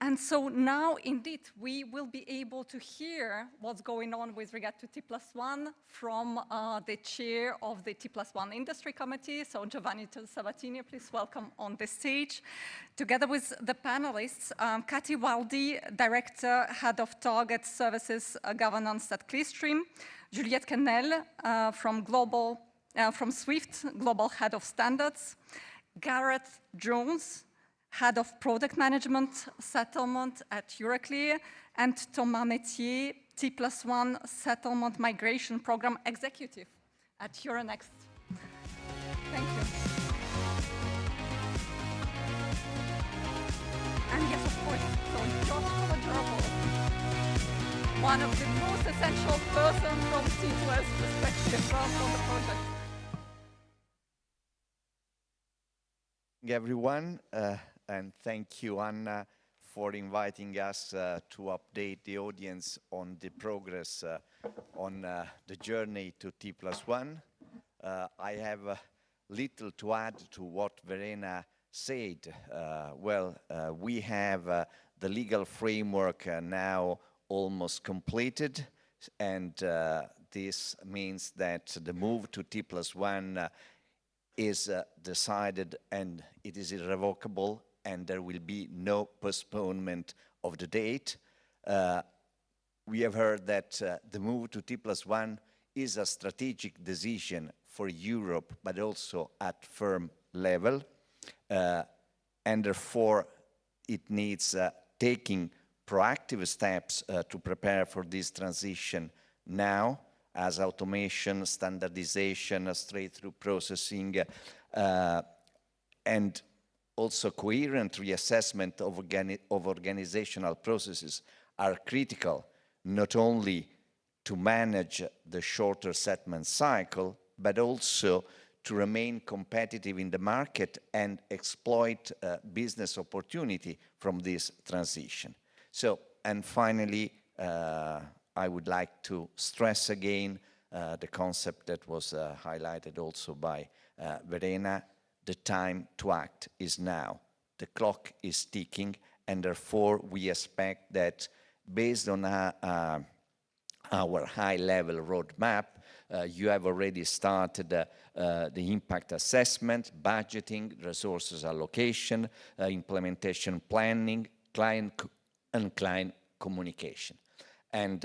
And so now, indeed, we will be able to hear what's going on with regard to T+1 from the chair of the T+1 Industry Committee. So Giovanni Sabatini, please welcome on the stage. Together with the panelists, Katy Waldy, Director, Head of Target Services Governance at Clearstream, Juliette Kennel from Swift, Global Head of Standards, Gareth Jones, Head of Product Management Settlement at Euroclear, and Thomas Metier, T+1 Settlement Migration Program Executive at Euronext. Thank you. And yes, of course, so Josh Colagerable, one of the most essential persons from T2S perspective from the project. Everyone, and thank you, Anna, for inviting us to update the audience on the progress on the journey to T+1. I have little to add to what Verena said. We have the legal framework now almost completed, and this means that the move to T+1 is decided and it is irrevocable, and there will be no postponement of the date. We have heard that the move to T+1 is a strategic decision for Europe, but also at firm level, and therefore it needs taking proactive steps to prepare for this transition now, as automation, standardization, straight-through processing, and also coherent reassessment of organizational processes are critical, not only to manage the shorter settlement cycle, but also to remain competitive in the market and exploit business opportunity from this transition. So, and finally, I would like to stress again the concept that was highlighted also by Verena. The time to act is now. The clock is ticking, and therefore we expect that based on our high-level roadmap, you have already started the impact assessment, budgeting, resources allocation, implementation planning, client communication. And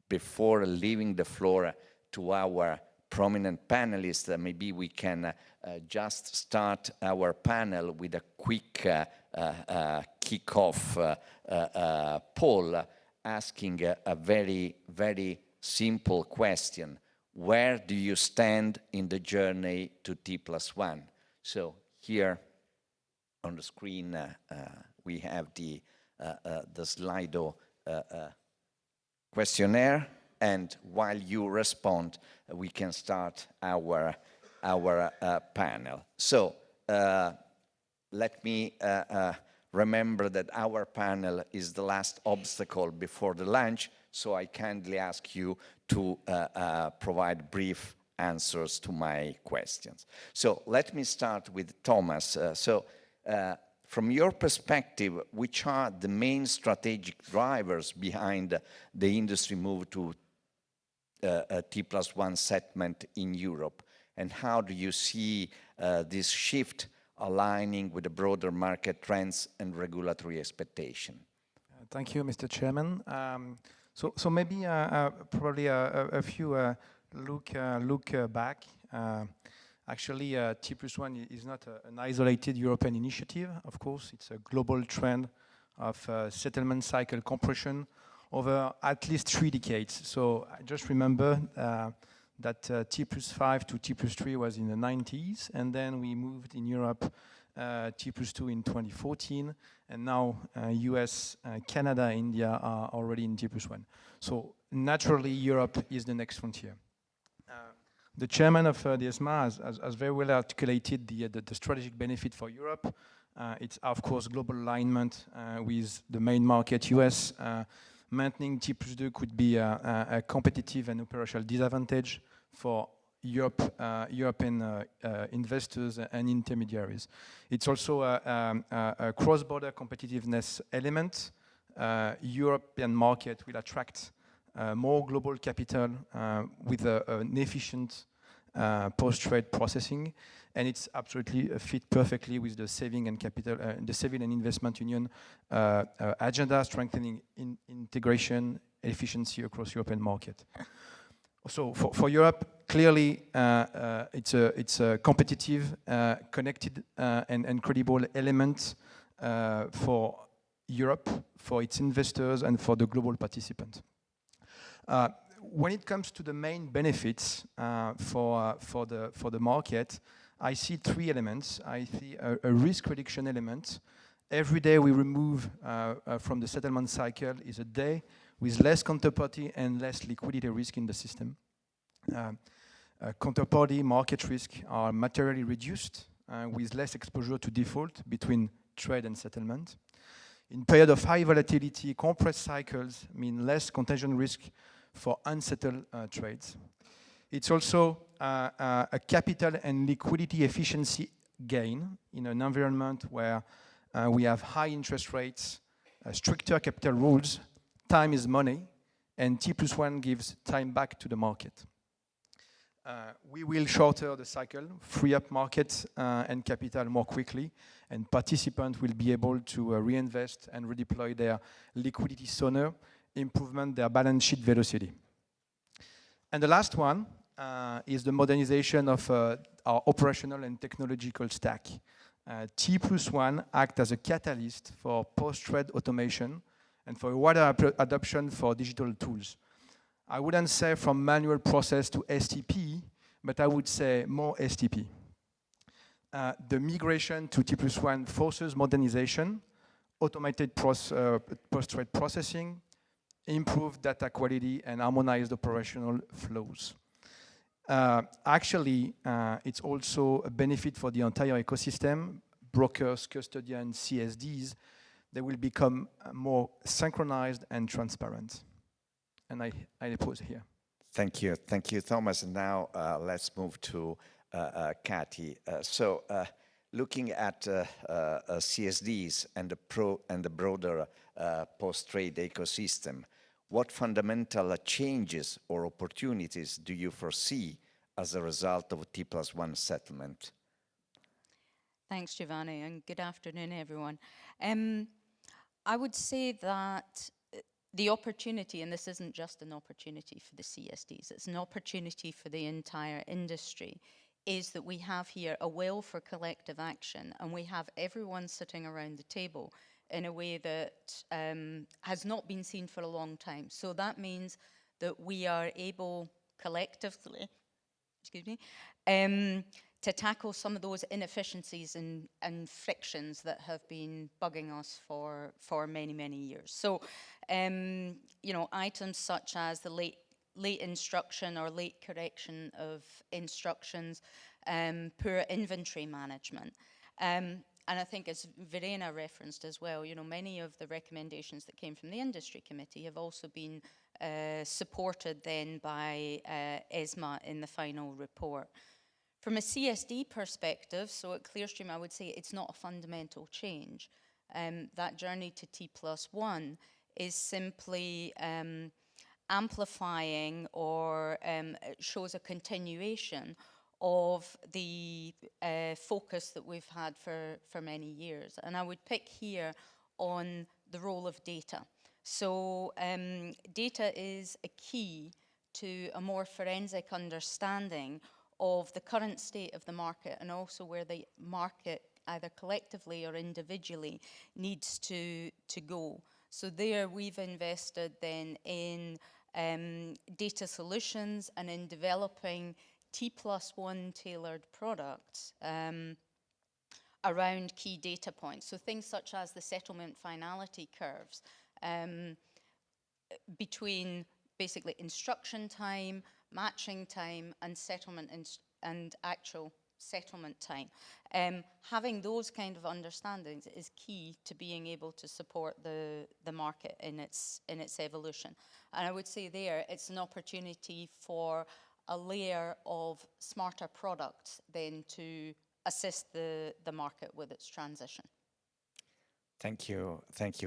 before leaving the floor to our prominent panelists, maybe we can just start our panel with a quick kick-off poll, asking a very, very simple question. Where do you stand in the journey to T+1? So here on the screen we have the Slido questionnaire, and while you respond, we can start our panel. So let me remember that our panel is the last obstacle before the lunch, so I kindly ask you to provide brief answers to my questions. So let me start with Thomas. From your perspective, which are the main strategic drivers behind the industry move to a T+1 settlement in Europe? And how do you see this shift aligning with the broader market trends and regulatory expectation? Thank you, Mr. Chairman. So maybe probably a few look back. Actually, T+1 is not an isolated European initiative. Of course, it's a global trend of settlement cycle compression over at least 3 decades. So I just remember that T+5 to T+3 was in the 90s, and then we moved in Europe T+2 in 2014, and now US, Canada, India are already in T+1. So naturally, Europe is the next frontier. The chairman of the ESMA has very well articulated the strategic benefit for Europe. It's, of course, global alignment with the main market, US. Maintaining T+2 could be a competitive and operational disadvantage for European investors and intermediaries. It's also a cross-border competitiveness element. European market will attract more global capital with an efficient post-trade processing, and it's absolutely fit perfectly with the saving and capital, the saving and investment union agenda, strengthening integration, efficiency across European market. So for Europe, clearly it's a competitive, connected, and credible element for Europe, for its investors, and for the global participant. When it comes to the main benefits for the market, I see three elements. I see a risk reduction element. Every day we remove from the settlement cycle is a day with less counterparty and less liquidity risk in the system. Counterparty market risk are materially reduced with less exposure to default between trade and settlement. In period of high volatility, compressed cycles mean less contagion risk for unsettled trades. It's also a capital and liquidity efficiency gain in an environment where we have high interest rates, stricter capital rules, time is money, and T+1 gives time back to the market. We will shorter the cycle, free up markets and capital more quickly, and participants will be able to reinvest and redeploy their liquidity sooner, improvement their balance sheet velocity. And the last one is the modernization of our operational and technological stack. T+1 act as a catalyst for post-trade automation and for wider adoption for digital tools. I wouldn't say from manual process to STP, but I would say more STP. The migration to T+1 forces modernization, automated post-trade processing, improved data quality, and harmonized operational flows. Actually, it's also a benefit for the entire ecosystem. Brokers, custodians, CSDs, they will become more synchronized and transparent. And I pause here. Thank you, Thomas. And now let's move to Kati. So, looking at CSDs and the broader post-trade ecosystem, what fundamental changes or opportunities do you foresee as a result of T+1 settlement? Thanks, Giovanni, and good afternoon, everyone. I would say that the opportunity, and this isn't just an opportunity for the CSDs, it's an opportunity for the entire industry, is that we have here a will for collective action, and we have everyone sitting around the table in a way that has not been seen for a long time. So that means that we are able collectively, to tackle some of those inefficiencies and frictions that have been bugging us for many, many years. So, you know, items such as the late instruction or late correction of instructions, poor inventory management. And I think, as Verena referenced as well, you know, many of the recommendations that came from the industry committee have also been supported then by ESMA in the final report. From a CSD perspective, so at Clearstream, I would say it's not a fundamental change. That journey to T+1 is simply amplifying or shows a continuation of the focus that we've had for many years. And I would pick here on the role of data. So data is a key to a more forensic understanding of the current state of the market and also where the market, either collectively or individually, needs to go. So there we've invested then in data solutions and in developing T+1 tailored products around key data points. So things such as the settlement finality curves between basically instruction time, matching time, and settlement and actual settlement time. Having those kind of understandings is key to being able to support the market in its evolution. And I would say there, it's an opportunity for a layer of smarter products then to assist the market with its transition. Thank you,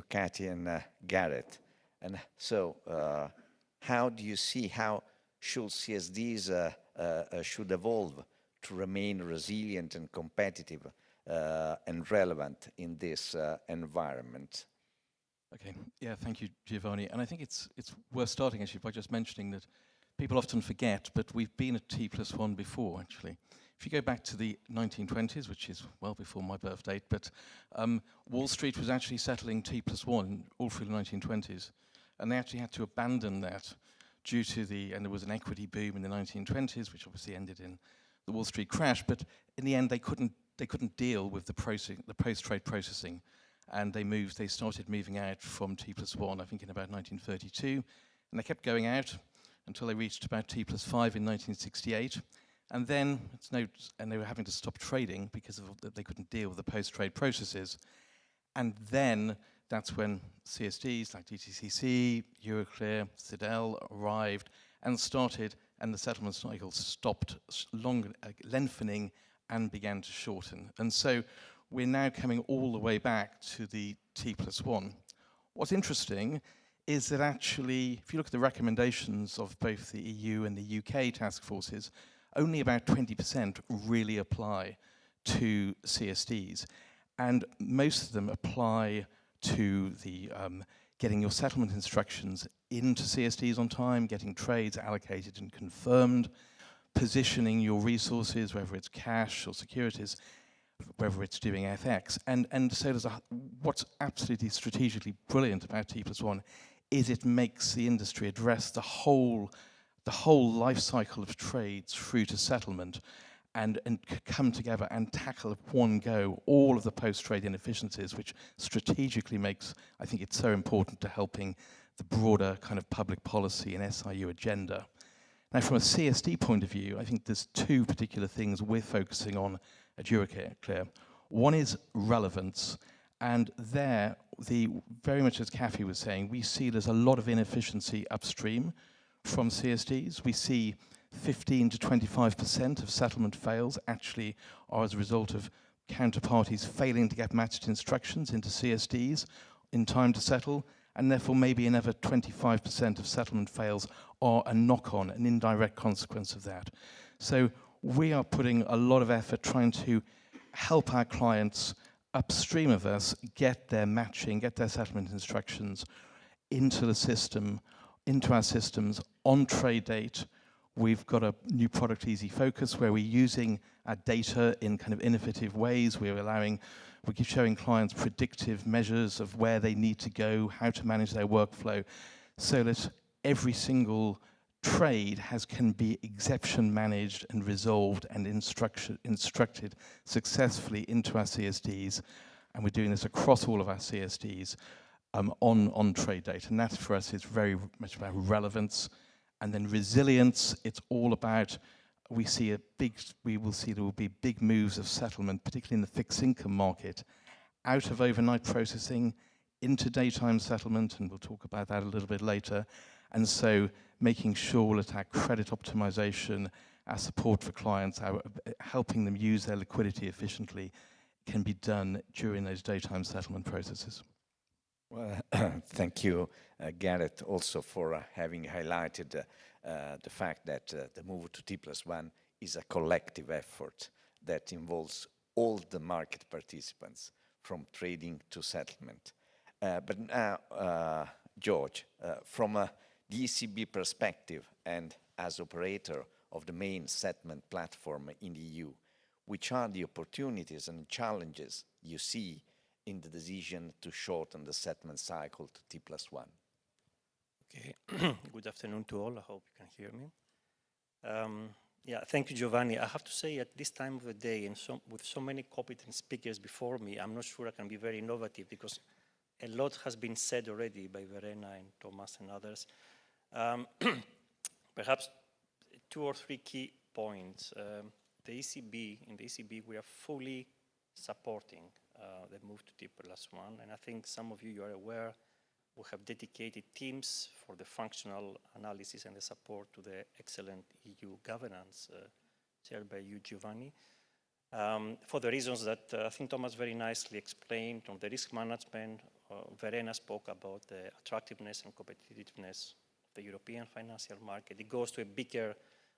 Cathy and Gareth. And so, how do you see how should CSDs should evolve to remain resilient and competitive and relevant in this environment? Okay, yeah, thank you, Giovanni. And I think it's worth starting actually by just mentioning that people often forget, but we've been at T+1 before actually. If you go back to the 1920s, which is well before my birth date, but Wall Street was actually settling T+1 all through the 1920s. And they actually had to abandon that due to and there was an equity boom in the 1920s, which obviously ended in the Wall Street crash. But in the end, they couldn't deal with the post-trade processing. And they started moving out from T+1, I think in about 1932. And they kept going out until they reached about T+5 in 1968. And then, and they were having to stop trading because they couldn't deal with the post-trade processes. And then that's when CSDs like DTCC, Euroclear, Citadel arrived and the settlement cycle stopped lengthening and began to shorten. And so we're now coming all the way back to the T+1. What's interesting is that actually, if you look at the recommendations of both the EU and the UK task forces, only about 20% really apply to CSDs. And most of them apply to the getting your settlement instructions into CSDs on time, getting trades allocated and confirmed, positioning your resources, whether it's cash or securities, whether it's doing FX. And so what's absolutely strategically brilliant about T+1 is it makes the industry address the whole life cycle of trades through to settlement and come together and tackle at one go all of the post-trade inefficiencies, which strategically makes, I think it's so important to helping the broader kind of public policy and SIU agenda. Now, from a CSD point of view, I think there's two particular things we're focusing on at Euroclear. One is relevance, and there, very much as Cathy was saying, we see there's a lot of inefficiency upstream from CSDs. We see 15 to 25% of settlement fails actually are as a result of counterparties failing to get matched instructions into CSDs in time to settle, and therefore maybe another 25% of settlement fails are a knock-on, an indirect consequence of that. So we are putting a lot of effort trying to help our clients upstream of us get their matching, get their settlement instructions into the system, into our systems on trade date. We've got a new product, Easy Focus, where we're using our data in kind of innovative ways. We keep showing clients predictive measures of where they need to go, how to manage their workflow, so that every single trade can be exception managed and resolved and instructed successfully into our CSDs. And we're doing this across all of our CSDs on trade date. And that for us is very much about relevance. And then resilience, it's all about, we will see there will be big moves of settlement, particularly in the fixed income market, out of overnight processing into daytime settlement, and we'll talk about that a little bit later. And so making sure that our credit optimization, our support for clients, helping them use their liquidity efficiently can be done during those daytime settlement processes. Well, thank you, Gareth, also for having highlighted the fact that the move to T+1 is a collective effort that involves all the market participants, from trading to settlement. But now, George, from the ECB perspective and as operator of the main settlement platform in the EU, which are the opportunities and challenges you see in the decision to shorten the settlement cycle to T+1? Okay, good afternoon to all. I hope you can hear me. Yeah, thank you, Giovanni. I have to say, at this time of the day, and with so many competent speakers before me, I'm not sure I can be very innovative because a lot has been said already by Verena and Thomas and others. Perhaps 2 or 3 key points. In the ECB, we are fully supporting the move to T+1, and I think some of you are aware We have dedicated teams for the functional analysis and the support to the excellent EU governance chaired by you, Giovanni. For the reasons that I think Thomas very nicely explained on the risk management, Verena spoke about the attractiveness and competitiveness of the European financial market. It goes to a bigger,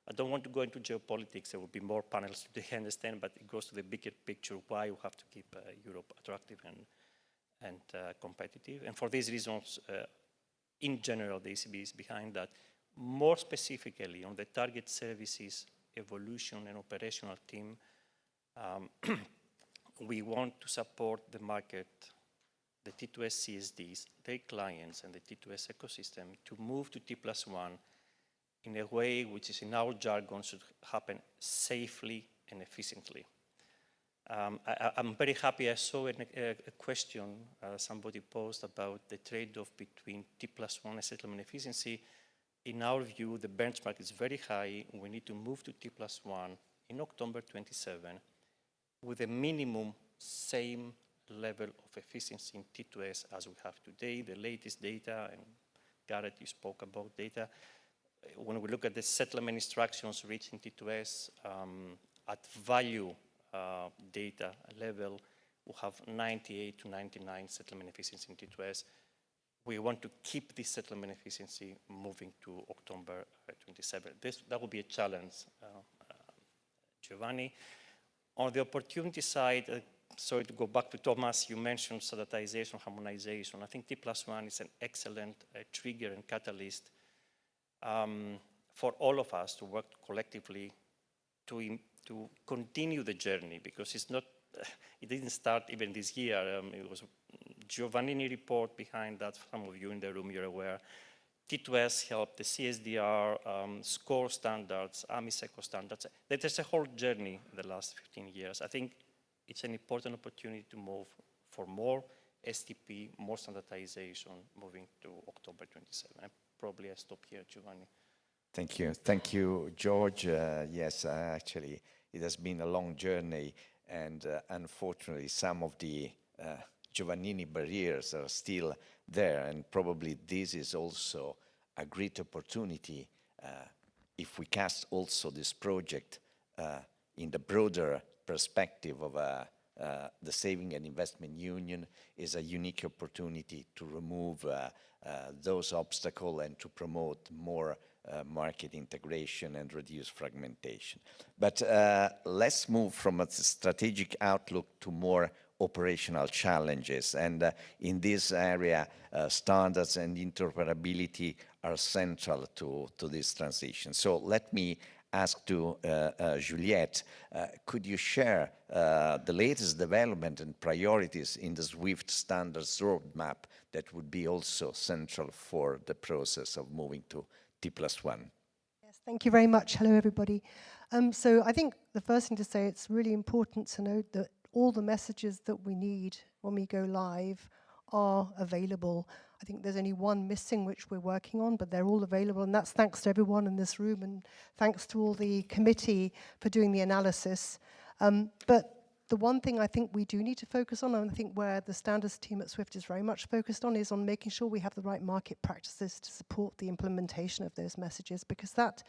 I don't want to go into geopolitics, there will be more panels to understand, but it goes to the bigger picture why we have to keep Europe attractive and competitive. And for these reasons, in general, the ECB is behind that. More specifically, on the target services evolution and operational team, we want to support the market, the T2S CSDs, their clients, and the T2S ecosystem to move to T+1 in a way which is, in our jargon, should happen safely and efficiently. I'm very happy I saw a question somebody posed about the trade-off between T+1 and settlement efficiency. In our view, the benchmark is very high. We need to move to T+1 in October 27 with a minimum same level of efficiency in T2S as we have today. The latest data, and Garrett, you spoke about data. When we look at the settlement instructions reaching T2S at value data level, we have 98 to 99 settlement efficiency in T2S. We want to keep this settlement efficiency moving to October 27. That will be a challenge, Giovanni. On the opportunity side, sorry to go back to Thomas, you mentioned standardization, harmonization. I think T+1 is an excellent trigger and catalyst for all of us to work collectively to continue the journey, because it's not, it didn't start even this year. It was Giovannini report behind that. Some of you in the room, you're aware. T2S helped the CSDR, score standards, AMIS-ECO standards. There's a whole journey in the last 15 years. I think it's an important opportunity to move for more STP, more standardization, moving to October 27. Probably I stop here, Giovanni. Thank you. Thank you, George. Yes, actually, it has been a long journey, and unfortunately, some of the Giovannini barriers are still there, and probably this is also a great opportunity if we cast also this project in the broader perspective of the Saving and Investment Union. Is a unique opportunity to remove those obstacles and to promote more market integration and reduce fragmentation. But let's move from a strategic outlook to more operational challenges. And in this area, standards and interoperability are central to this transition. So let me ask to Juliette, could you share the latest development and priorities in the SWIFT standards roadmap that would be also central for the process of moving to T+1? Yes, thank you very much. Hello, everybody. So I think the first thing to say, it's really important to note that all the messages that we need when we go live are available. I think there's only one missing, which we're working on, but they're all available, and that's thanks to everyone in this room, and thanks to all the committee for doing the analysis. But the one thing I think we do need to focus on, and I think where the standards team at SWIFT is very much focused on, is on making sure we have the right market practices to support the implementation of those messages, because that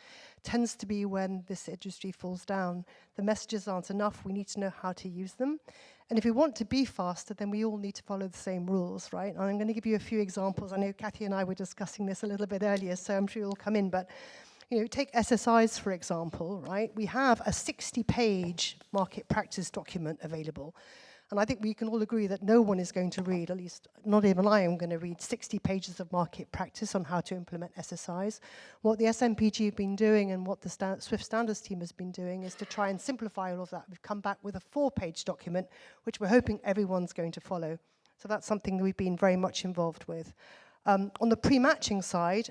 tends to be when this industry falls down. The messages aren't enough. We need to know how to use them. And if we want to be faster, then we all need to follow the same rules, right? And I'm going to give you a few examples. I know Kathy and I were discussing this a little bit earlier, so I'm sure you'll come in, but you know, take SSIs, for example, right? We have a 60-page market practice document available. And I think we can all agree that no one is going to read, at least not even I am going to read 60 pages of market practice on how to implement SSIs. What the SMPG have been doing and what the SWIFT standards team has been doing is to try and simplify all of that. We've come back with a 4-page document, which we're hoping everyone's going to follow. So that's something that we've been very much involved with. On the pre-matching side,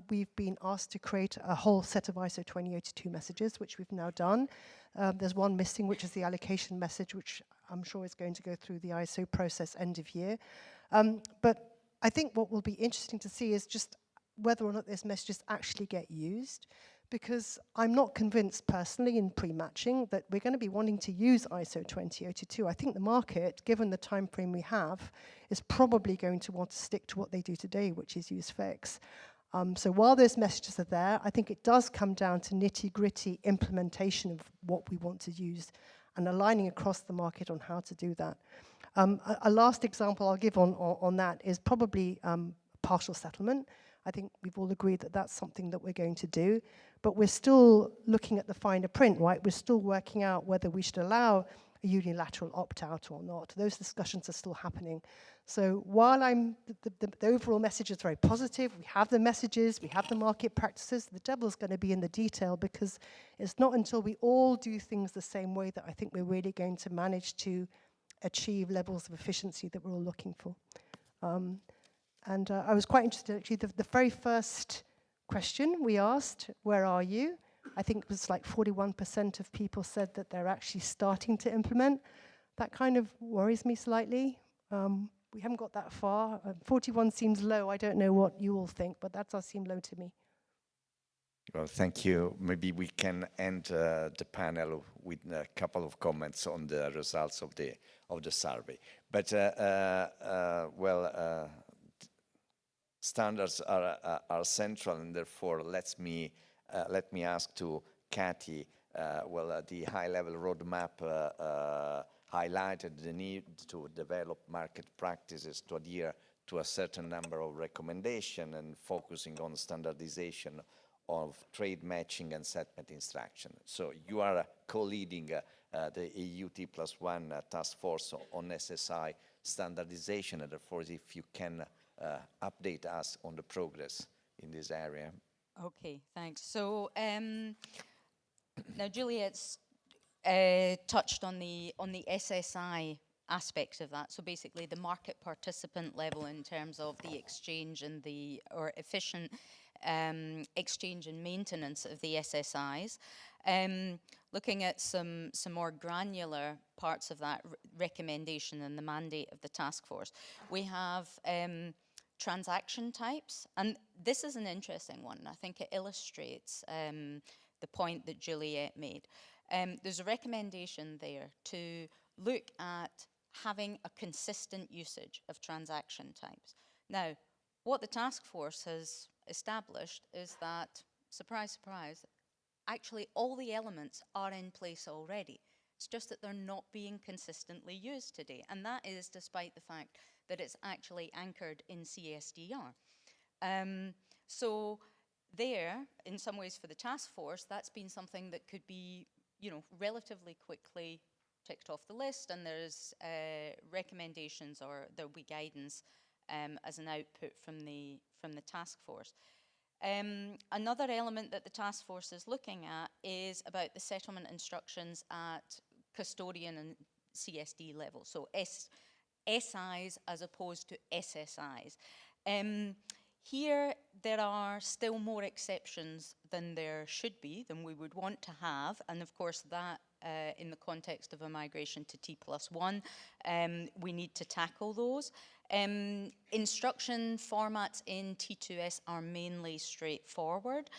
we've been asked to create a whole set of ISO 2082 messages, which we've now done. There's one missing, which is the allocation message, which I'm sure is going to go through the ISO process end of year. But I think what will be interesting to see is just whether or not those messages actually get used, because I'm not convinced personally in pre-matching that we're going to be wanting to use ISO 20022. I think the market, given the time frame we have, is probably going to want to stick to what they do today, which is use fix. So while those messages are there, I think it does come down to nitty-gritty implementation of what we want to use and aligning across the market on how to do that. A last example I'll give on that is probably partial settlement. I think we've all agreed that that's something that we're going to do, but we're still looking at the finer print, right? We're still working out whether we should allow a unilateral opt-out or not. Those discussions are still happening. So while the overall message is very positive, we have the messages, we have the market practices, the devil's going to be in the detail, because it's not until we all do things the same way that I think we're really going to manage to achieve levels of efficiency that we're all looking for. And I was quite interested, actually, the very first question we asked, where are you? I think it was like 41% of people said that they're actually starting to implement. That kind of worries me slightly. We haven't got that far. 41 seems low. I don't know what you all think, but that does seem low to me. Well, thank you. Maybe we can end the panel with a couple of comments on the results of the survey. But standards are central, and therefore let me ask to Cathy. The high-level roadmap highlighted the need to develop market practices to adhere to a certain number of recommendations and focusing on standardization of trade matching and settlement instruction. So you are co-leading the EU T+1 task force on SSI standardization, and therefore if you can update us on the progress in this area. Okay, thanks. So now Juliet's touched on the SSI aspect of that. So basically the market participant level in terms of the exchange and or efficient exchange and maintenance of the SSIs. Looking at some more granular parts of that recommendation and the mandate of the task force, we have transaction types, and this is an interesting one. I think it illustrates the point that Juliet made. There's a recommendation there to look at having a consistent usage of transaction types. Now, what the task force has established is that, surprise, surprise, actually all the elements are in place already. It's just that they're not being consistently used today, and that is despite the fact that it's actually anchored in CSDR. So there, in some ways for the task force, that's been something that could be, relatively quickly ticked off the list, and there's recommendations, or there'll be guidance as an output from the task force. Another element that the task force is looking at is about the settlement instructions at custodian and CSD level, so SIs as opposed to SSIs. Here, there are still more exceptions than there should be, than we would want to have, and of course that, in the context of a migration to T+1, we need to tackle those. Instruction formats in T2S are mainly straightforward.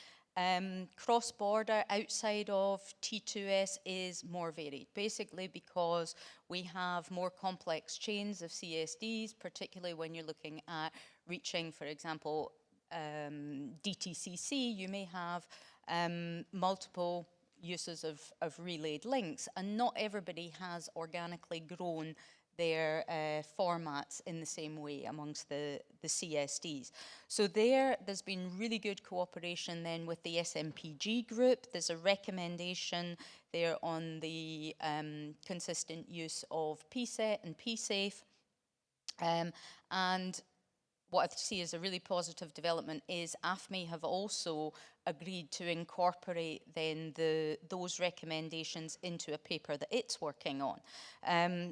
Cross-border outside of T2S is more varied, basically because we have more complex chains of CSDs, particularly when you're looking at reaching, for example, DTCC. You may have multiple uses of relayed links, and not everybody has organically grown their formats in the same way amongst the CSDs. So there's been really good cooperation then with the SMPG group. There's a recommendation there on the consistent use of PSET and PSAFE. And what I see as a really positive development is AFME have also agreed to incorporate then those recommendations into a paper that it's working on.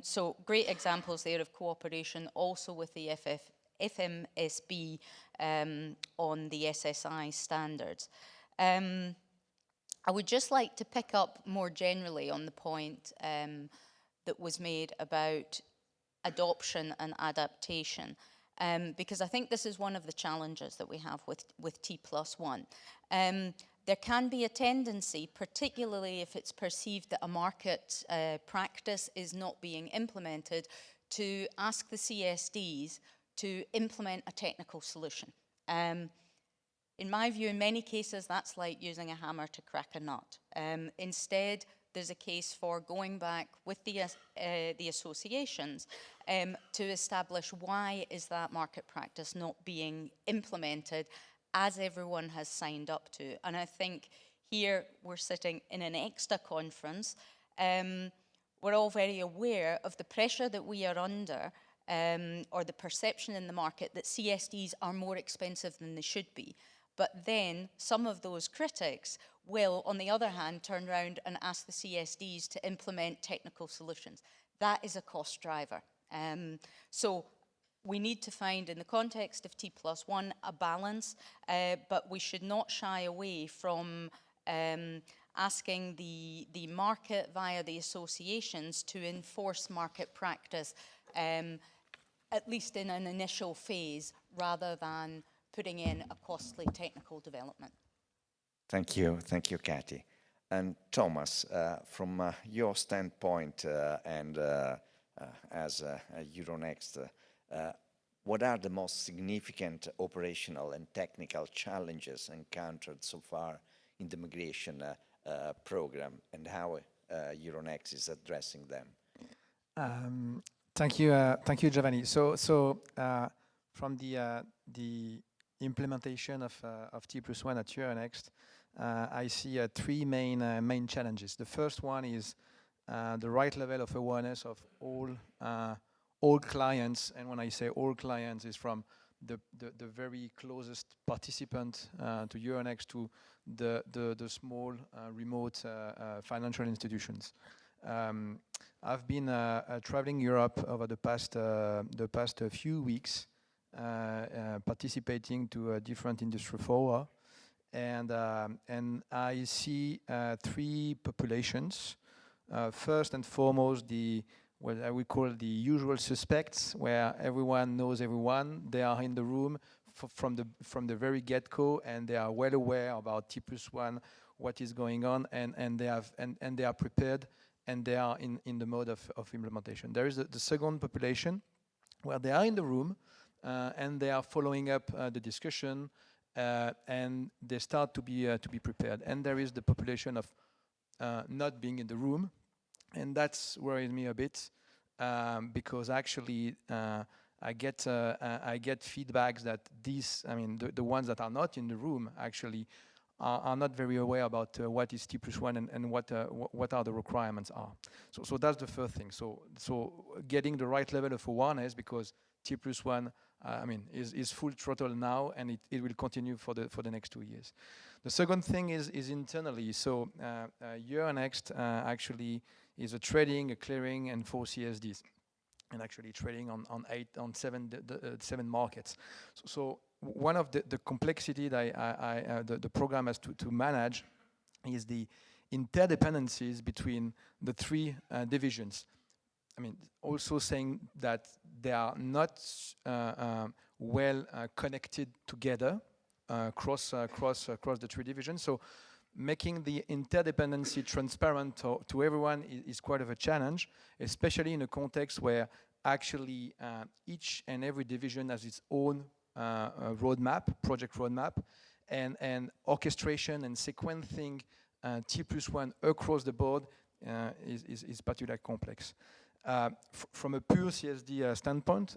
So great examples there of cooperation also with the FMSB on the SSI standards. I would just like to pick up more generally on the point that was made about adoption and adaptation. Because I think this is one of the challenges that we have with T+1. there can be a tendency, particularly if it's perceived that a market practice is not being implemented, to ask the CSDs to implement a technical solution. In my view, in many cases, that's like using a hammer to crack a nut. Instead, there's a case for going back with the associations to establish why is that market practice not being implemented as everyone has signed up to. And I think here we're sitting in an ECSDA conference. We're all very aware of the pressure that we are under, or the perception in the market that CSDs are more expensive than they should be. But then some of those critics will, on the other hand, turn around and ask the CSDs to implement technical solutions. That is a cost driver. So we need to find, in the context of T+1, a balance, but we should not shy away from asking the market via the associations to enforce market practice, at least in an initial phase, rather than putting in a costly technical development. Thank you, Cathy. And Thomas, from your standpoint and as Euronext, what are the most significant operational and technical challenges encountered so far in the migration program, and how Euronext is addressing them? Thank you, Giovanni. So from the implementation of T+1 at Euronext, I see three main challenges. The first one is the right level of awareness of all clients, and when I say all clients, is from the very closest participant to Euronext to the small remote financial institutions. I've been traveling Europe over the past few weeks, participating to different industry fora, and I see three populations. First and foremost, what I would call the usual suspects, where everyone knows everyone. They are in the room from the very get-go, and they are well aware about T+1, what is going on, and they are prepared, and they are in the mode of implementation. There is the second population, where they are in the room, and they are following up the discussion, and they start to be prepared. And there is the population of not being in the room, and that's worries me a bit, because actually I get feedbacks that these, I mean, the ones that are not in the room actually are not very aware about what is T+1 and what are the requirements are. So that's the first thing. So getting the right level of awareness, because T+1 I mean is full throttle now, and it will continue for the next 2 years. The second thing is internally. So Euronext actually is a trading, a clearing, and 4 CSDs, and actually trading on seven markets. So one of the complexity that the program has to manage is the interdependencies between the three divisions. I mean, also saying that they are not well connected together across the three divisions. So making the interdependency transparent to everyone is quite of a challenge, especially in a context where actually each and every division has its own project roadmap, and orchestration and sequencing T+1 across the board is particularly complex. From a pure CSD standpoint,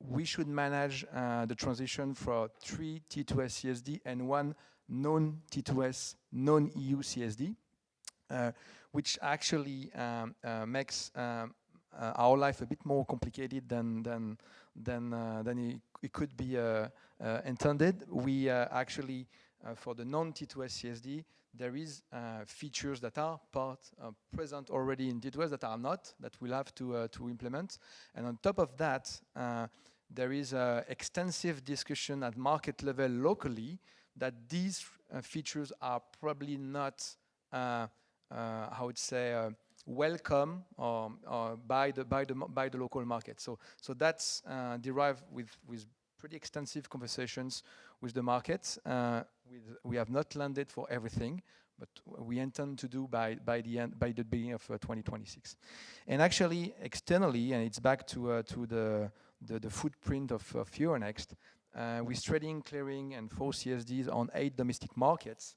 we should manage the transition for 3 T2S CSD and 1 non-T2S, non-EU CSD, which actually makes our life a bit more complicated than it could be intended. We actually, for the non-T2S CSD, there is features that are present already in T2S that are not, that we'll have to implement. And on top of that, there is extensive discussion at market level locally that these features are probably not, I would say, welcome by the local market. So that's derived with pretty extensive conversations with the markets. We have not landed for everything, but we intend to do by the beginning of 2026. And actually, externally, and it's back to the footprint of Euronext, with trading, clearing, and 4 CSDs on 8 domestic markets.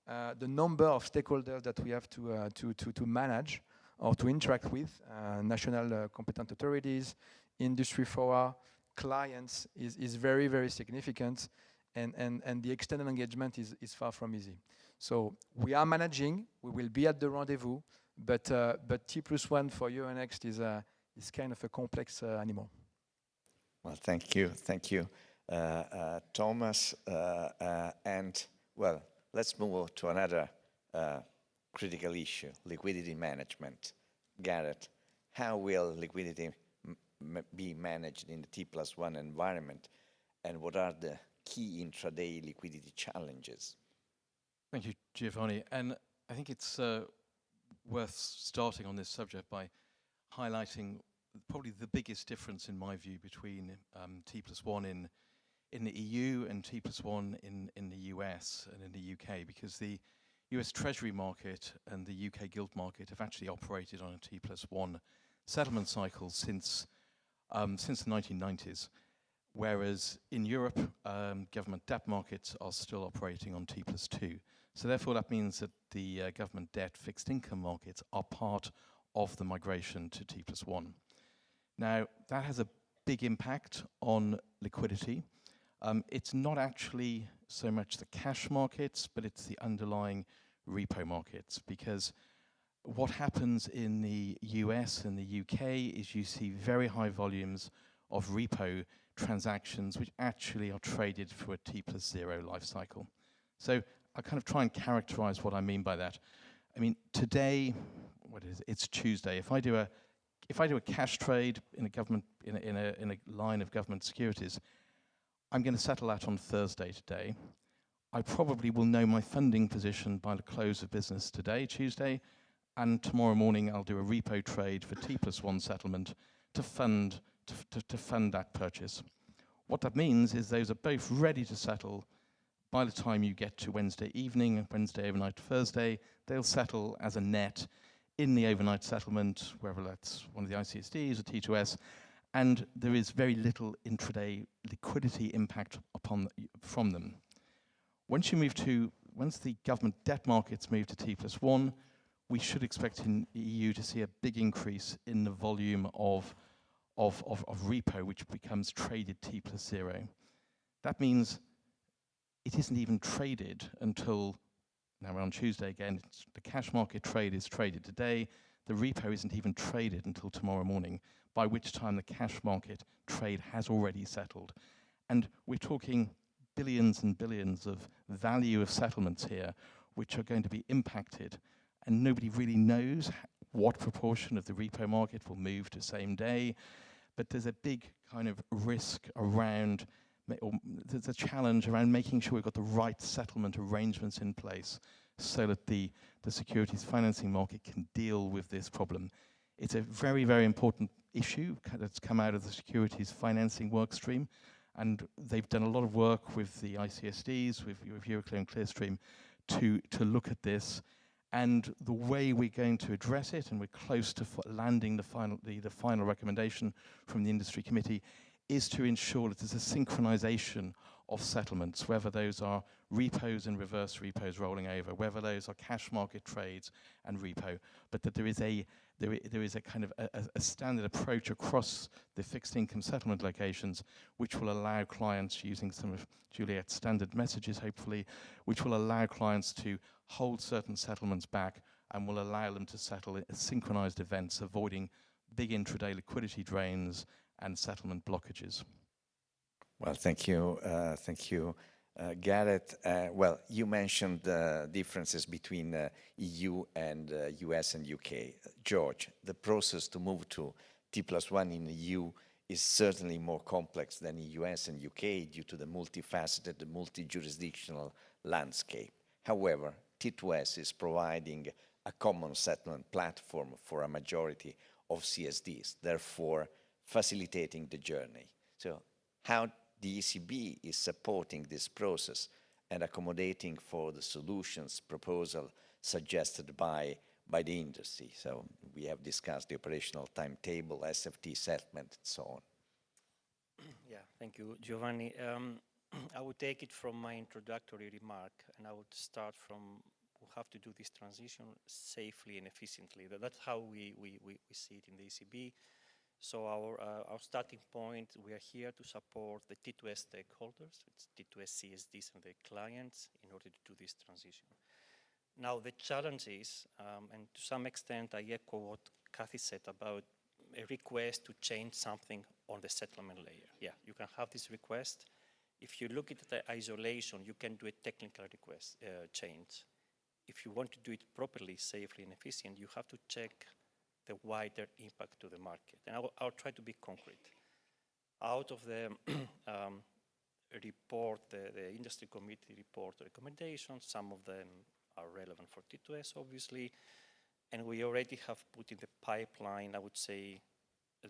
The number of stakeholders that we have to manage or to interact with, national competent authorities, industry fora, clients, is very, very significant, and the external engagement is far from easy. So we are managing, we will be at the rendezvous, but T+1 for Euronext is kind of a complex animal. Well, thank you, Thomas, and well, let's move to another critical issue, liquidity management. Gareth, how will liquidity be managed in the T+1 environment, and what are the key intraday liquidity challenges? Thank you, Giovanni. And I think it's worth starting on this subject by highlighting probably the biggest difference, in my view, between T+1 in the EU and T+1 in the US and in the UK, because the US Treasury market and the UK gilt market have actually operated on a T+1 settlement cycle since the 1990s, whereas in Europe, government debt markets are still operating on T+2. So therefore, that means that the government debt fixed income markets are part of the migration to T+1. Now, that has a big impact on liquidity. It's not actually so much the cash markets, but it's the underlying repo markets, because what happens in the US and the UK is you see very high volumes of repo transactions which actually are traded for a T+0 life cycle. So I'll kind of try and characterize what I mean by that. I mean, today, it's Tuesday. If I do a cash trade in a line of government securities, I'm going to settle that on Thursday today. I probably will know my funding position by the close of business today, Tuesday, and tomorrow morning I'll do a repo trade for T+1 settlement to fund that purchase. What that means is those are both ready to settle by the time you get to Wednesday evening, Wednesday overnight, Thursday. They'll settle as a net in the overnight settlement, whether that's one of the ICSDs or T2S, and there is very little intraday liquidity impact from them. Once the government debt markets move to T+1, we should expect in the EU to see a big increase in the volume of repo, which becomes traded T+0. That means it isn't even traded until, now we're on Tuesday again, the cash market trade is traded today, the repo isn't even traded until tomorrow morning, by which time the cash market trade has already settled. And we're talking billions and billions of value of settlements here, which are going to be impacted, and nobody really knows what proportion of the repo market will move to same day, but there's a big kind of risk around, or there's a challenge around making sure we've got the right settlement arrangements in place so that the securities financing market can deal with this problem. It's a very, very important issue that's come out of the securities financing work stream, and they've done a lot of work with the ICSDs, with Euroclear and Clearstream to look at this. And the way we're going to address it, and we're close to landing the final recommendation from the industry committee, is to ensure that there's a synchronization of settlements, whether those are repos and reverse repos rolling over, whether those are cash market trades and repo, but that there is a kind of a standard approach across the fixed income settlement locations, which will allow clients, using some of Juliet's standard messages, hopefully, which will allow clients to hold certain settlements back and will allow them to settle at synchronized events, avoiding big intraday liquidity drains and settlement blockages. Well, thank you, Gareth. Well, you mentioned the differences between EU and US and UK. George, the process to move to T+1 in the EU is certainly more complex than in US and UK due to the multifaceted, multi-jurisdictional landscape. However, T2S is providing a common settlement platform for a majority of CSDs, therefore facilitating the journey. So how the ECB is supporting this process and accommodating for the solutions proposal suggested by the industry. So we have discussed the operational timetable, SFT settlement, and so on. Yeah, thank you, Giovanni. I would take it from my introductory remark, and I would start from we have to do this transition safely and efficiently. That's how we see it in the ECB. So our starting point, we are here to support the T2S stakeholders, it's T2S CSDs and their clients in order to do this transition. Now the challenge is, and to some extent I echo what Kathy said about a request to change something on the settlement layer. Yeah, you can have this request. If you look at the isolation, you can do a technical request change. If you want to do it properly, safely and efficient, you have to check the wider impact to the market. And I'll try to be concrete. Out of the report, the industry committee report recommendations, some of them are relevant for T2S, obviously, and we already have put in the pipeline, I would say,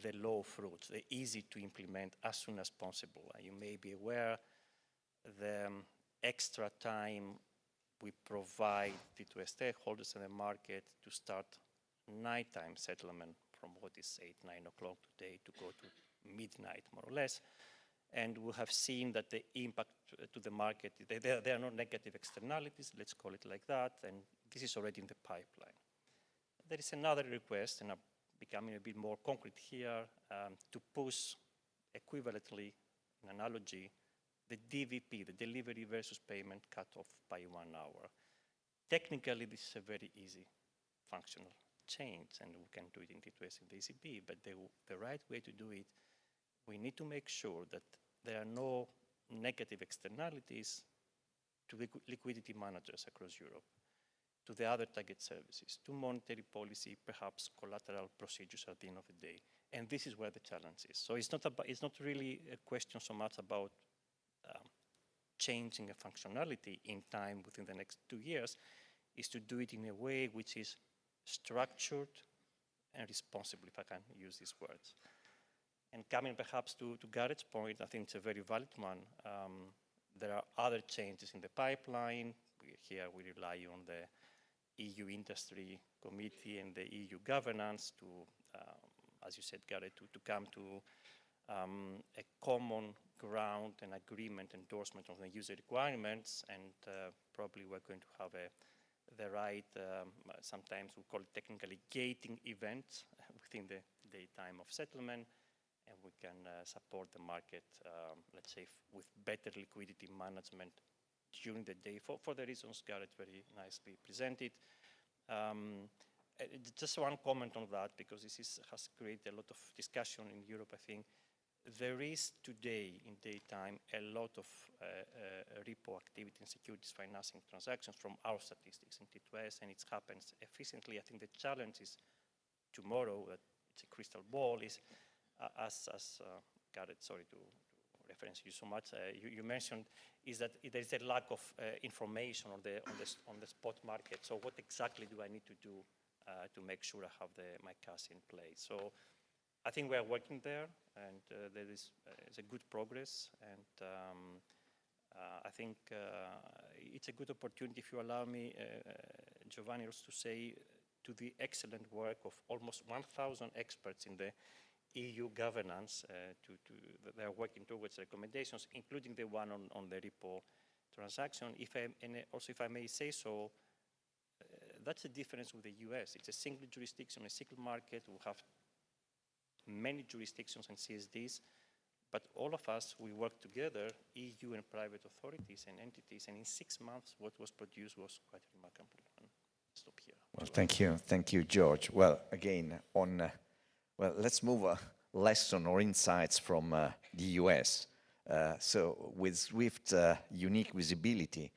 the low fruits, the easy to implement as soon as possible. You may be aware the extra time we provide T2S stakeholders in the market to start nighttime settlement from what is 8, 9 o'clock today to go to midnight, more or less. And we have seen that the impact to the market, there are no negative externalities, let's call it like that, and this is already in the pipeline. There is another request, and I'm becoming a bit more concrete here, to push equivalently, in analogy, the DVP, the delivery versus payment cutoff by 1 hour. Technically, this is a very easy functional change, and we can do it in T2S and the ECB, but the right way to do it, we need to make sure that there are no negative externalities to liquidity managers across Europe, to the other target services, to monetary policy, perhaps collateral procedures at the end of the day. And this is where the challenge is. So it's not really a question so much about changing a functionality in time within the next 2 years, is to do it in a way which is structured and responsible, if I can use these words. And coming perhaps to Garrett's point, I think it's a very valid one. There are other changes in the pipeline. Here we rely on the EU Industry Committee and the EU governance to, as you said, Garrett, to come to a common ground and agreement, endorsement of the user requirements, and probably we're going to have the right, sometimes we call it technically gating events within the daytime of settlement, and we can support the market, let's say, with better liquidity management during the day for the reasons Garrett very nicely presented. Just one comment on that, because this has created a lot of discussion in Europe, I think. There is today in daytime a lot of repo activity and securities financing transactions from our statistics in T2S, and it happens efficiently. I think the challenge is tomorrow, that it's a crystal ball, is as Garrett, sorry to reference you so much, you mentioned, is that there is a lack of information on the spot market. So what exactly do I need to do to make sure I have my cash in place? So I think we are working there, and there is a good progress, and I think it's a good opportunity, if you allow me, Giovanni, to say to the excellent work of almost 1,000 experts in the EU governance, they are working towards recommendations, including the one on the repo transaction. If I may say so, that's the difference with the US. It's a single jurisdiction, a single market. We have many jurisdictions and CSDs, but all of us, we work together, EU and private authorities and entities, and in 6 months, what was produced was quite remarkable. And stop here. Well, thank you, George. Well, again, let's move a lesson or insights from the US. So with Swift unique visibility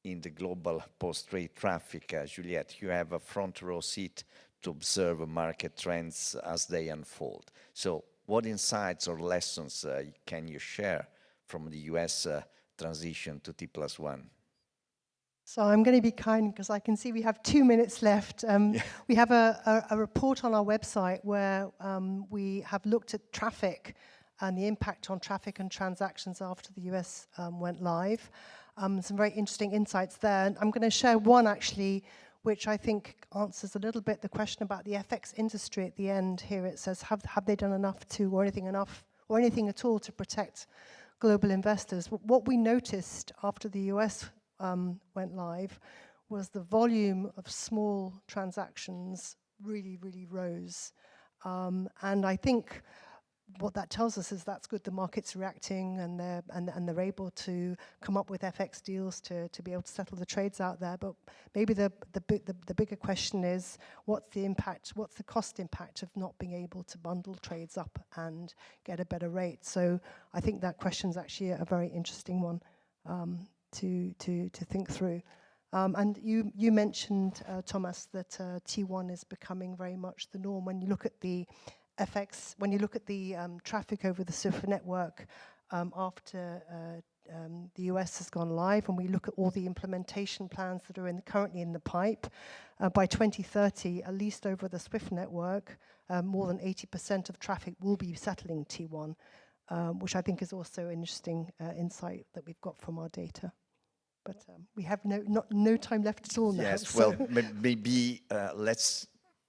in the global post-trade traffic, Juliette, you have a front row seat to observe market trends as they unfold. So what insights or lessons can you share from the US transition to T+1? So I'm going to be kind, because I can see we have 2 minutes left. We have a report on our website where we have looked at traffic and the impact on traffic and transactions after the US went live. Some very interesting insights there. And I'm going to share one actually, which I think answers a little bit the question about the FX industry at the end. Here it says, have they done enough to, or anything at all to protect global investors? What we noticed after the US went live was the volume of small transactions really, really rose. And I think what that tells us is that's good. The market's reacting, and they're able to come up with FX deals to be able to settle the trades out there. But maybe the bigger question is, what's the impact? What's the cost impact of not being able to bundle trades up and get a better rate? So I think that question is actually a very interesting one to think through. And you mentioned, Thomas, that T1 is becoming very much the norm. When you look at the FX, when you look at the traffic over the SWIFT network after the US has gone live, and we look at all the implementation plans that are currently in the pipe, by 2030, at least over the SWIFT network, more than 80% of traffic will be settling T1, which I think is also an interesting insight that we've got from our data. But we have no time left at all now. Yes, so. well, maybe let's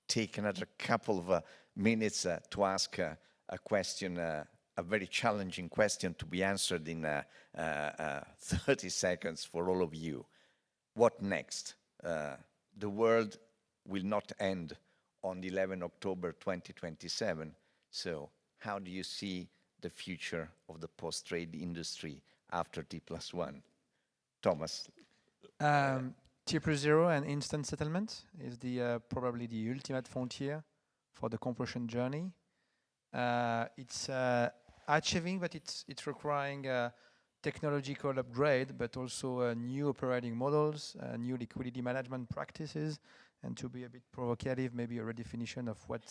take another couple of minutes to ask a question, a very challenging question to be answered in 30 seconds for all of you. What next? The world will not end on 11 October 2027. So how do you see the future of the post-trade industry after T+1? Thomas. T+0 and instant settlement is probably the ultimate frontier for the compression journey. It's achieving, but it's requiring technological upgrade, but also new operating models, new liquidity management practices, and to be a bit provocative, maybe a redefinition of what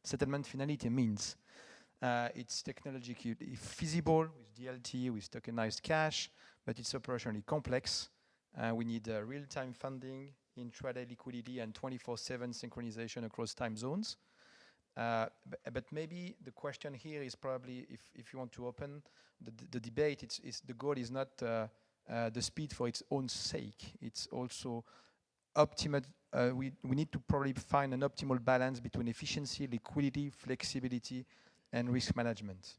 settlement finality means. It's technologically feasible with DLT, with tokenized cash, but it's operationally complex. We need real-time funding, intraday liquidity, and 24/7 synchronization across time zones. But maybe the question here is probably, if you want to open the debate, the goal is not the speed for its own sake. It's also optimal. We need to probably find an optimal balance between efficiency, liquidity, flexibility, and risk management.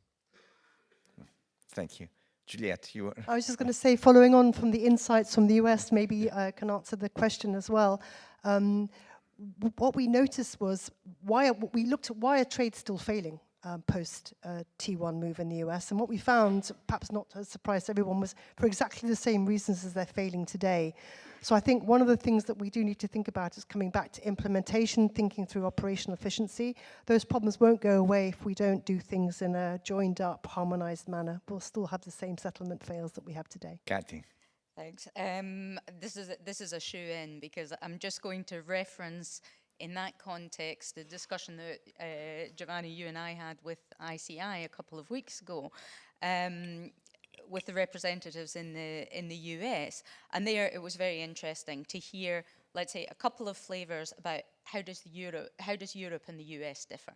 Thank you. Juliette, you were... I was just going to say, following on from the insights from the US, maybe I can answer the question as well. What we noticed was we looked at why are trades still failing post T1 move in the US, and what we found, perhaps not a surprise to everyone, was for exactly the same reasons as they're failing today. So I think one of the things that we do need to think about is coming back to implementation, thinking through operational efficiency. Those problems won't go away if we don't do things in a joined up, harmonized manner. We'll still have the same settlement fails that we have today. Kathy. Thanks. This is a shoe-in, because I'm just going to reference in that context the discussion that Giovanni, you and I had with ICI a couple of weeks ago, with the representatives in the US, and there it was very interesting to hear, let's say, a couple of flavors about how does Europe and the US differ.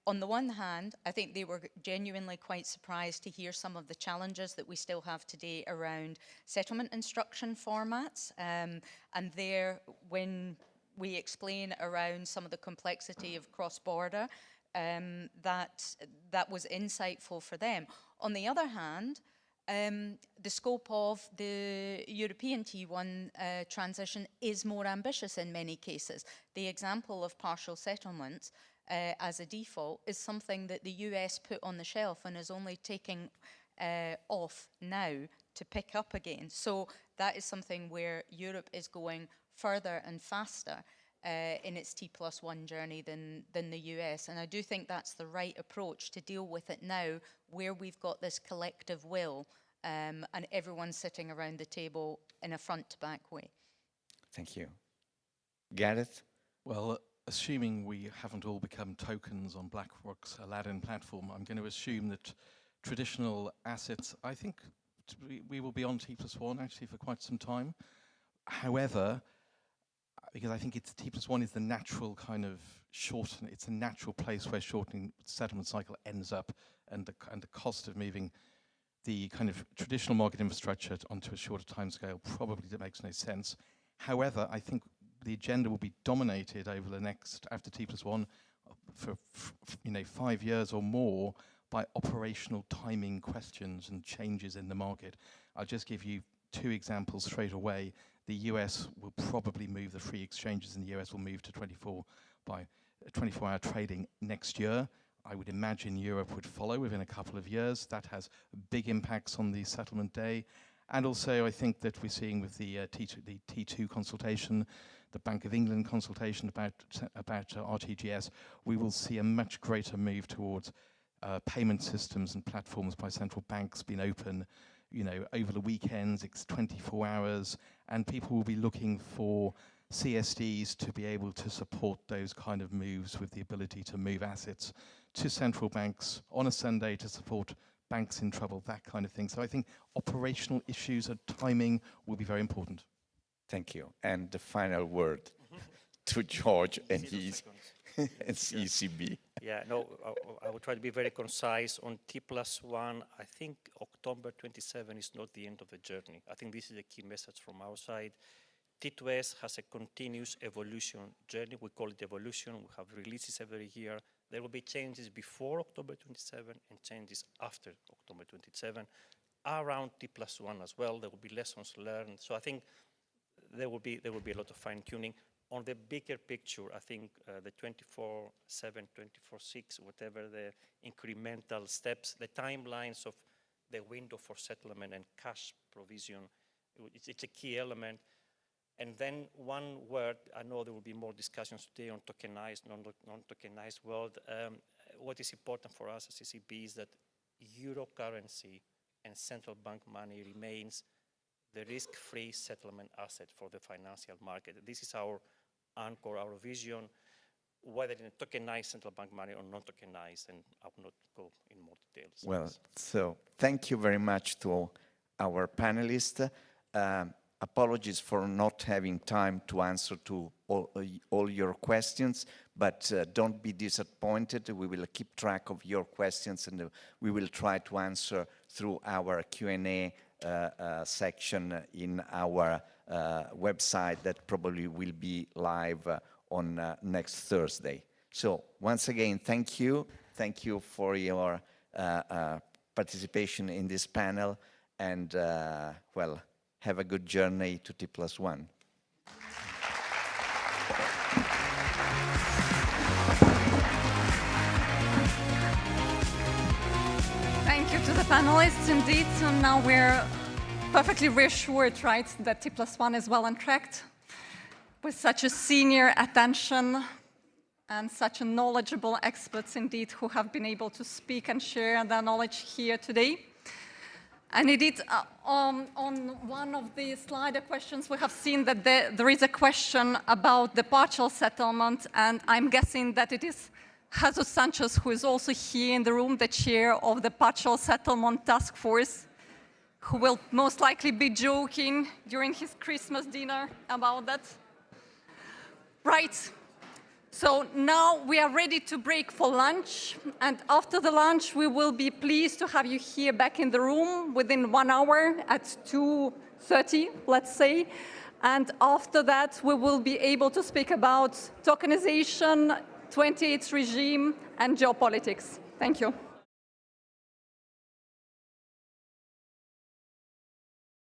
On the one hand, I think they were genuinely quite surprised to hear some of the challenges that we still have today around settlement instruction formats, and there, when we explain around some of the complexity of cross-border, that was insightful for them. On the other hand, the scope of the European T1 transition is more ambitious in many cases. The example of partial settlements as a default is something that the US put on the shelf and is only taking off now to pick up again. So that is something where Europe is going further and faster in its T+1 journey than the US. And I do think that's the right approach to deal with it now, where we've got this collective will and everyone's sitting around the table in a front-to-back way. Thank you. Gareth? Well, assuming we haven't all become tokens on BlackRock's Aladdin platform, I'm going to assume that traditional assets, I think we will be on T+1 actually for quite some time. However, because I think T+1 is the natural kind of it's a natural place where shortening settlement cycle ends up and the cost of moving the kind of traditional market infrastructure onto a shorter timescale probably that makes no sense. However, I think the agenda will be dominated over the next, after T+1, for 5 years or more by operational timing questions and changes in the market. I'll just give you 2 examples straight away. The US will probably move, the free exchanges in the US will move to 24-hour trading next year. I would imagine Europe would follow within a couple of years. That has big impacts on the settlement day. And also, I think that we're seeing with the T2 consultation, the Bank of England consultation about RTGS, we will see a much greater move towards payment systems and platforms by central banks being open, over the weekends. It's 24 hours, and people will be looking for CSDs to be able to support those kind of moves with the ability to move assets to central banks on a Sunday to support banks in trouble, that kind of thing. So I think operational issues and timing will be very important. Thank you. And the final word to George and his ECB. Yeah, no, I will try to be very concise on T+1. I think October 27 is not the end of the journey. I think this is a key message from our side. T2S has a continuous evolution journey. We call it evolution. We have releases every year. There will be changes before October 27 and changes after October 27. Around T+1 as well, there will be lessons learned. So I think there will be a lot of fine-tuning. On the bigger picture, I think the 24/7, 24/6, whatever the incremental steps, the timelines of the window for settlement and cash provision, it's a key element. And then one word, I know there will be more discussions today on tokenized, non-tokenized world. What is important for us as ECB is that euro currency and central bank money remains the risk-free settlement asset for the financial market. This is our anchor, our vision, whether in tokenized central bank money or non-tokenized, and I will not go in more details. Well, so thank you very much to our panelists. Apologies for not having time to answer to all your questions, but don't be disappointed. We will keep track of your questions, and we will try to answer through our Q&A section in our website that probably will be live on next Thursday. So once again, thank you. Thank you for your participation in this panel, and well, have a good journey to T+1. Thank you to the panelists indeed. So now we're perfectly reassured, right, that T+1 is well on track with such a senior attention and such a knowledgeable experts indeed who have been able to speak and share their knowledge here today. And indeed, on one of the slide questions, we have seen that there is a question about the partial settlement, and I'm guessing that it is Jesus Sanchez, who is also here in the room, the chair of the partial settlement task force, who will most likely be joking during his Christmas dinner about that. Right. So now we are ready to break for lunch, and after the lunch we will be pleased to have you here back in the room within 1 hour at 2:30, let's say. And after that we will be able to speak about tokenization, 28th regime and geopolitics. Thank you.